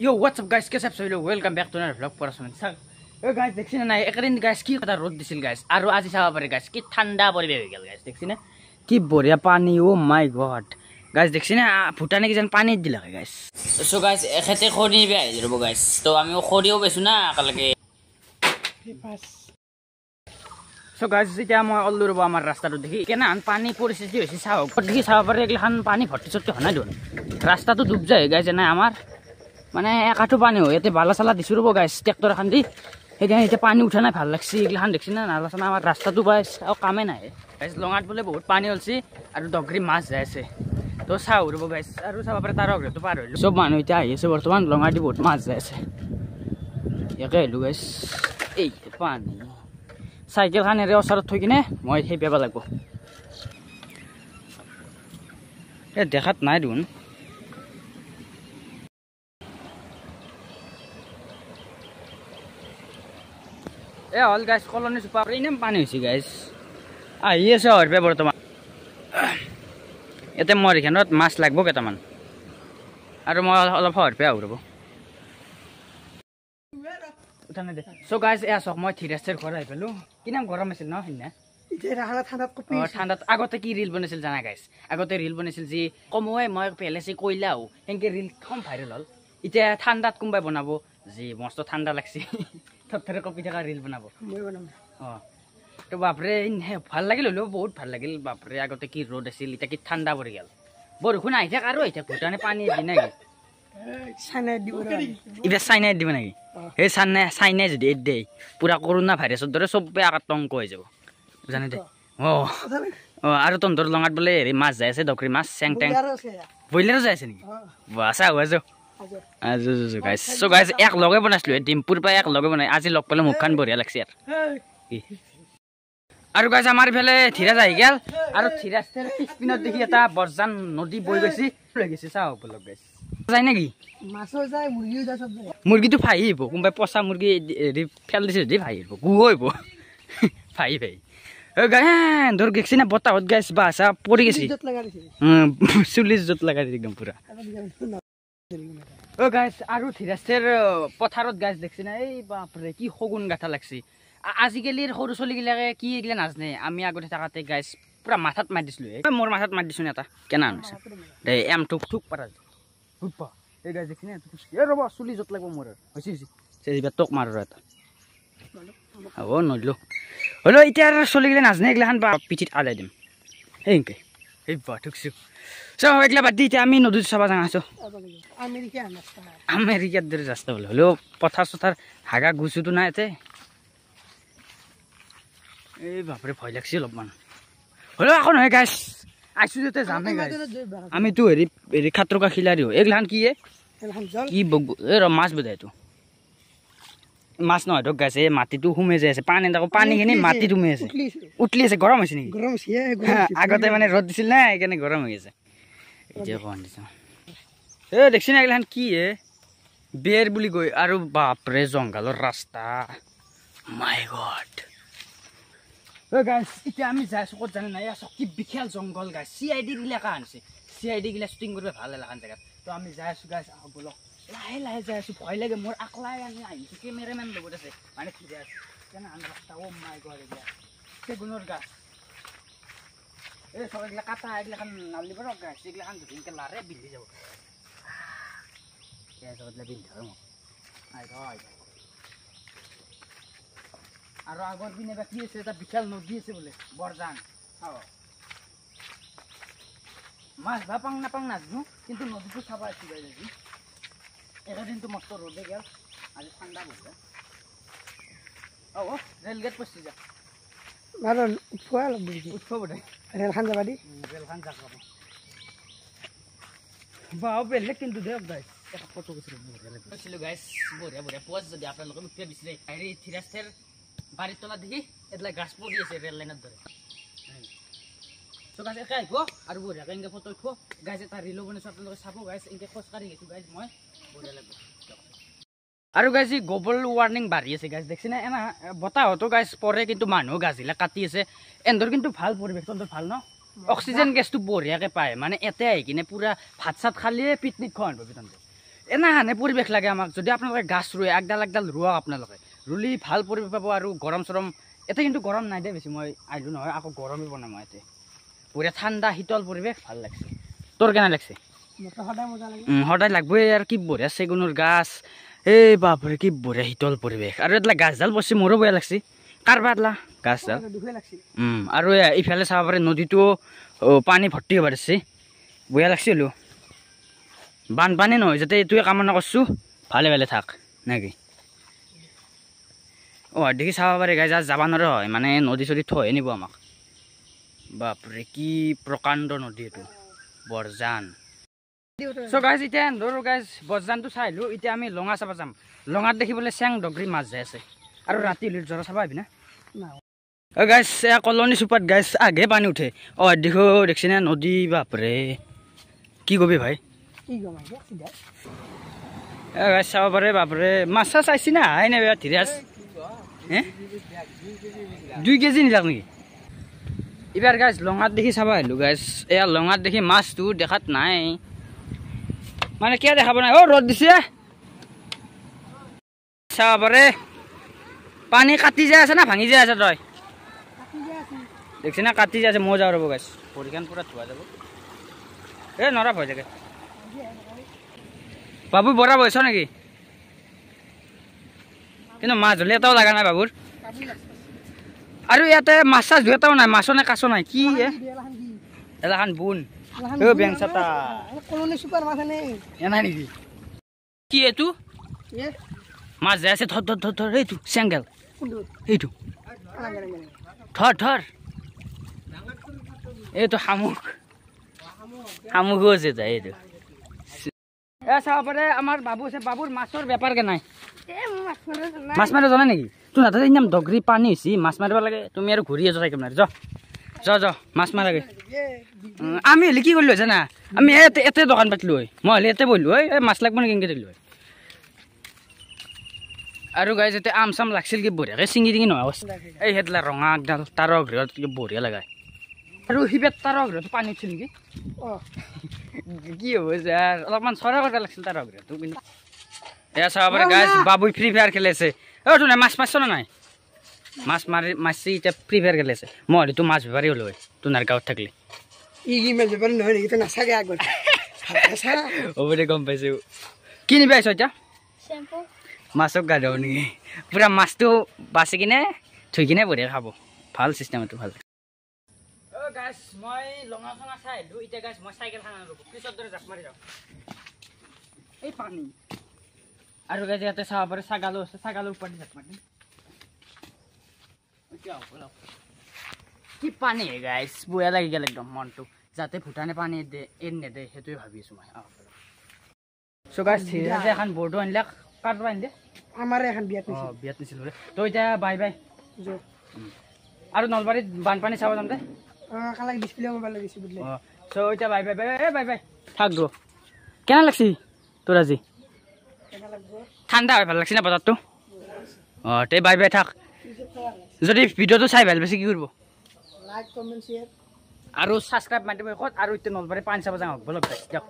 Yo, what's up guys? What's up? So welcome back to another vlog for us. Yo guys, দেখছি না একদিন guys কি কথা রোদ দিছিল guys আৰু আজি চাবা পাৰে guys কি ঠান্ডা পৰিবেশ হৈ গেল guys দেখছি না কি বঢ়িয়া পানী ও মাই গড guys দেখছি না ভুটানে কি জান পানী দিলা guys so guys এখেতে খনি বে আই ৰব guys তো আমি খৰিও বেছু না একালকে so guys যেতিয়া মই অলু ৰব আমাৰ ৰাস্তাটো দেখি কেনা আন পানী পৰিস্থিতি হৈছে চাও দেখি চাবা পাৰে এগলাখান পানী ভৰ্তি চট্টি হনা দিও ৰাস্তাটো ডুব যায় guys না আমাৰ মানে একাটো পানী হয় এতে বালা চালা দিছু ৰব গাইস ট্ৰেক্টৰ এখন দি হেগান এতে পানী উঠা নাই ভাল লাগছি ইগলাখান দেখছি না নালাছনা আমাৰ ৰাস্তাটো গাইস কামে নাই গাইস লঙাত বলে বহুত পানী হলছি আৰু ডগৰি মাছ যায় আছে তো চাও ৰব গাইস আৰু চাবা পাৰে তাৰ অগ্ৰটো পাৰ হইলো সব মানুহ ইটা আহি আছে বৰ্তমান লঙাত দি বহুত মাছ যায় আছে একে হলো গাইস এই পানী সাইকেল খানেৰে ওচৰত থৈ কিনে মই হেই পেবা লাগব এ দেখাত নাই দুন এ অল গাইস কলনি সুপা ইনেম পানী হৈছে গাইস আহি আছে হৰপে বৰ্তমান এতে মোৰ এখানত মাছ লাগব কেটামান আৰু মই অলপ হৰপে আউৰব উঠানে দে সো গাইস এ সক মই থিৰাস্তেৰ ঘৰ আই পেলো কিনাম গৰম আছিল ন হিনা ইতে ৰাহলা ঠাণ্ডাত কপি ঠাণ্ডাত আগতে কি ৰিল বনাইছিল জানা গাইস আগতে ৰিল বনাইছিল যি কমই মই পেলেছি কইলাও হেনকে ৰিল কম ভাইৰেল হল ইতে ঠাণ্ডাত কোনবাই বনাব যি মস্ত ঠাণ্ডা লাগছি থৰথৰে কপি থাকা ৰিল বনাব মই বনাম তো বাপৰে ভাল লাগিল হলো বহুত ভাল লাগিল বাপৰে আগতে কি ৰ'দ আছিল ইটা কি ঠাণ্ডা পৰি গেল বৰষুণ আহি থাক আৰু আহি থাক ভুটানে পানী দি নাকি চাইনাই দিব ইটা চাইনাই দিব নাকি সেই চাইনাই যদি এড দেই পুৰা কৰোনা ভাইৰাছৰ দৰে চবে আতংক হৈ যাব জানে দে আৰু তন্দৰ লঙাত বোলে হেৰি মাছ যায় আছে ডকৰি মাছ চেং টেং বইলাৰো যায় আছে নেকি বাছা হৈ আজো গাইস সো গাইস এক লগে বনাইছিল ডিম্পুৰ পা এক লগে বনাই আজি লগ পালে মুখখান বঢ়িয়া লাগছে আৰু গাইস আমাৰ ইফালে থিৰাজ আহি গেল আৰু থিৰাজৰ পিছপিনত দেখি এটা বৰজান নদী বৈ গৈছি লৈ গৈছে চাও বলক গাইস যায় নাকি মাছও যায় মুৰ্গীও যায় সব যায় মুৰ্গীটো ফাইব কোনবাই পচা মুৰ্গী হেৰি ফেল দিছে দি ফাইব গুহইব ফাই ও গাইস ধৰ গেছি না বতাহত গাইস বাসা পৰি গেছি চুলিজ জত লাগা একদম পুৰা ও গাইস আৰু থিৰাজৰ পথাৰত গাইস দেখছি না এই বাপৰে কি হগুন গাঠা লাগছি আজিকালিৰ সৰু চলি গিলাকে কি এগলা নাজনে আমি আগতে থাকাতে গাইস পুৰা মাথাত মাৰ দিছলো মোৰ মাথাত মাৰ দিছু এটা কেনা আছে দে এম টুক টুক পাৰা হুপা এই গাইস দেখছি না এ ৰব চুলি জত লাগব মোৰ হৈছে সেবা টক মাৰৰ এটা ও নইলো হলো ইটাৰ চলি গিলা নাজনে এগলাখান বা পিঠিত আলাই দিম হেংকে এই বা ঠুকছু সো এগলা বাদ দি আমি নদীত চাবা যাং আছো আমেৰিকাৰ দৰে ৰাস্তা বলে হলো পথাৰ চথাৰ হাগা গুছুটো নাই এতে এই বাপৰে ভয় লাগছি অলপমান হলো আকৌ নহয় গাইস আইছো যেতে যামে গাইস আমি তো হেৰি খাত্ৰকা খিলাৰি হয় এগলাখান কি কি এ মাছ বদাইতো মাছ নহয় তো গাইস এই মাটিটো হুমে যায় আছে পানীখিনি মাটিত হুমে আছে উঠলি আছে গৰম হৈছে নেকি গৰম হৈছে আগতে মানে ৰ'দ দিছিল না এইকাৰণে গৰম হৈ আছে এতিয়া কোন দিছ এ দেখছি না এগলাখান কি বেৰ বুলি কয় আৰু বাপৰে জংঘলৰ ৰাস্তা মাই গড ও গাইস এতিয়া আমি যাইছো কত জানে নাই আছো কি বিশাল জংঘল গাইস সিআইডি ইলাকা আছে সিআইডি গিলা শুটিং কৰিব ভাল এলাকান জায়গা তো আমি যাইছো গাইস বলো লাহে লাহে যাইছো ভয় লাগে মোৰ আকলাই আমি আইছো ক্যামেৰাম্যান লগত আছে মানে ফিৰে আছে কেন আন ৰাস্তা ও মাই গড এগলা সেগুনৰ গাছ এ সব এগলা কাটা এগলা খান নালি বড় গাছ এগলা খান দিনকে লারে বিলি যাব এ সবলা বিলি ধরম আই ভাই আৰু আগৰ দিনে বাকি আছে এটা বিশাল নদী আছে বলে বৰজান মাছ ভাপাং নাপাং নাজনো কিন্তু নদীটো চাবা আছে গাইজ এদিন তো মস্ত রোদে গেল আজি ঠান্ডা বসে রেল গেট পড়ছি যা মারন উঠফা লাগবে উঠফা বটে রেল খান যাবা দি রেল খান যাবা বাও বেলে কিন্তু দেখ গাইস একটা ফটো ছিল গাইস বড়িয়া বড়িয়া পোজ যদি আপনারা উঠতে বিছরে আইরে থিরাস্তের বাড়ির তলা দেখি এদলা গাছ পড়ি আছে রেল লাইনের ধরে তো গাছ একা আইবো আর বড়িয়া কাইঙ্গা ফটো উঠবো গাছ এটা রিলো বনে আপনারা সাবো গাইস ইনকে খোঁজ কারি গেছি গাইস মই বড়িয়া লাগবে আৰু গাইস গ্লোবাল ওয়াৰ্নিং বাঢ়ি আছে গাইস দেখছি না এনা বতাহতো গাইস পৰে কিন্তু মানুহ গাজিলা কাটি আছে এন্দৰ কিন্তু ভাল পৰিবেশ তন্দৰ ভাল ন অক্সিজেন গেছটো বঢ়িয়াকে পায় মানে এতে আহি কিনে পুৰা ভাত চাত খালিয়ে পিকনিক খাওয়ান পাবি তন্দৰ এনাহানে পৰিৱেশ লাগে আমাক যদি আপোনালোকে গাছ ৰুৱে একডাল একডাল ৰোৱক আপোনালোকে ৰুলি ভাল পৰিৱেশ পাব আৰু গৰম চৰম ইয়াতে কিন্তু গৰম নাই দে বেছি মই আহিলোঁ নহয় আকৌ গৰমেই পোৱা নাই মই ইয়াতে পুৰা ঠাণ্ডা শীতল পৰিৱেশ ভাল লাগছে তোৰ কেনে লাগছে সদায় লাগবই আৰু কি বঢ়িয়া চেগুনৰ গাছ এই বাপৰে কি বঢ়িয়া শীতল পৰিৱেশ আৰু এইবিলাক গাছডাল পচি মোৰো বেয়া লাগছে কাৰবা এতলা গাছডাল আৰু ইফালে চাব পাৰে নদীটো পানী ভৰ্তি হ'ব পাৰিছে বেয়া লাগছে হ'লেও বানপানী নহয় যাতে এইটোৱে কামনা কৰিছোঁ ভালে ভালে থাক নেকি দেখি চাব পাৰে গাই যা যাব নোৱাৰে হয় মানে নদী চদী থৈ নিব আমাক বাপৰে কি প্ৰকাণ্ড নদী এইটো বৰজান চ' গাইজ এতিয়া ধৰো গাইজ বৰজানটো চাই আহিলোঁ এতিয়া আমি লঙা চাব যাম লঙাত দেখিবলৈ চেং ডগৰি মাছ যাই আছে আৰু ৰাতি হ'লে জ্বৰ চাব আহিবি না গাইজ এয়া কলনী চুপাত গাইজ আগে পানী উঠে দেখো দেখছি না নদী বাপৰে কি কবি ভাই গাইজ চাব পাৰে বাপৰে মাছ চাছ চাইছি না এনে বেয়া ধীৰাজ 2 কেজি নিলাক নেকি এবাৰ গাইজ লঙাত দেখি চাব আহিলোঁ গাইজ এয়া লঙাত দেখি মাছটো দেখাত নাই মানে কিয় দেখাব নাই ৰ'দ দিছে চাব পাৰে পানী কাটি যাই আছে না ভাঙি যাই আছে তই দেখছি না কাটি যাই আছে মই যাওঁ ৰ'ব গাইজ ভৰিখন পুৰা ধোৱা যাব নৰা ভয় থাকে বাবু বৰা বৈছ নেকি কিন্তু মাছ ধৰিলে এটাও লগা নাই বাবুৰ আৰু ইয়াতে মাছ চাছ ধুই এটাও নাই মাছো নাই কাছো নাই কি এলাখান বুন বেংচাটা নাই নেকি কি এইটো মাছ যাই আছে ধৰ ধৰ ধৰ ধৰ এইটো চেংগেল এইটো ধৰ ধৰ এইটো শামুক শামুকো আছে যায় এইটো চাব পাৰে আমাৰ বাবু আছে বাবুৰ মাছৰ বেপাৰ কে নাই মাছ মাৰিব জানা নেকি তোৰ হাতত ইমান ডগৰি পানী হৈছে মাছ মাৰিব লাগে তুমি আৰু ঘূৰি আছো চাইকেল মাৰি যা মাছ মাৰাগে আমি হ'লে কি কৰিলোঁ জানা আমি এতে দোকান পাতিলোঁ হয় মই হ'লে এতে বহিলোঁ হয় মাছ লাগব নে কেনেকৈ দিলোঁ হয় আৰু গাই যাতে আম চাম লাগছিল কি বঢ়িয়াকৈ চিঙি টিঙি নহয় এই সেইডাল ৰঙা একডাল তাৰ ঘৰত কি বঢ়িয়া লগায় আৰু সিবাৰ তাৰ ঘৰত পানী উঠিছিল নেকি কি হ'ব যাৰ অলপমান চৰা কৰিব লাগিছিল তাৰ ঘৰটো কিন্তু এয়া চাব পাৰে গাইজ বাবুই ফ্ৰী ফায়াৰ খেলি আছে তোৰ নাই মাছ মাৰিছ নে নাই মাছ মাৰিছি এতিয়া ফ্ৰী ফায়াৰ খেলি আছে মই হ'লে তোৰ মাছ বেপাৰী হ'লো হয় তোৰ গাঁৱত থাকিলে হ'ব দে গম পাইছোঁ কি নিবি আহিছ এতিয়া মাছক গা ধুৱ নেকি পুৰা মাছটো বাচি কিনে থৈ কিনে বঢ়িয়া খাব ভাল চিষ্টেম এইটো ভাল গাইজ মই লঙা চঙা চাই আহিলোঁ এতিয়া গাইজ মই চাইকেল খানা ৰ'ব পিছত দৰে জাপ মাৰি যাওঁ এই পানী আৰু গাইজ ইয়াতে চাব পাৰে ছাগালো আছে ছাগালৰ ওপৰত জাপ মাৰি কি পানী গাইজ বঢ়িয়া লাগি গ'ল একদম মনটো যাতে ভূটানে পানী এৰি নেদে সেইটোৱে ভাবি আছোঁ মই চ' গাইজ ধীৰে এখন বৰ্ডো আনিলে কাঠ আনিলে আমাৰ এখন বিয়াত নিছিলোঁ তো এতিয়া বাই বাই আৰু নলবাৰীত বানপানী চাব যাম দে এতিয়া bye bye bye bye bye থাক ৰ কেনে লাগছি তোৰ আজি ঠাণ্ডা হয় ভাল লাগছি না বতৰটো তে বাই বাই থাক যদি ভিডিঅ'টো চাই ভাল পাইছে কি কৰিব আৰু ছাবস্ক্ৰাইব মাৰি দিব আৰু এতিয়া নলবাৰী পানী চাব যাওঁ বলক দিয়ক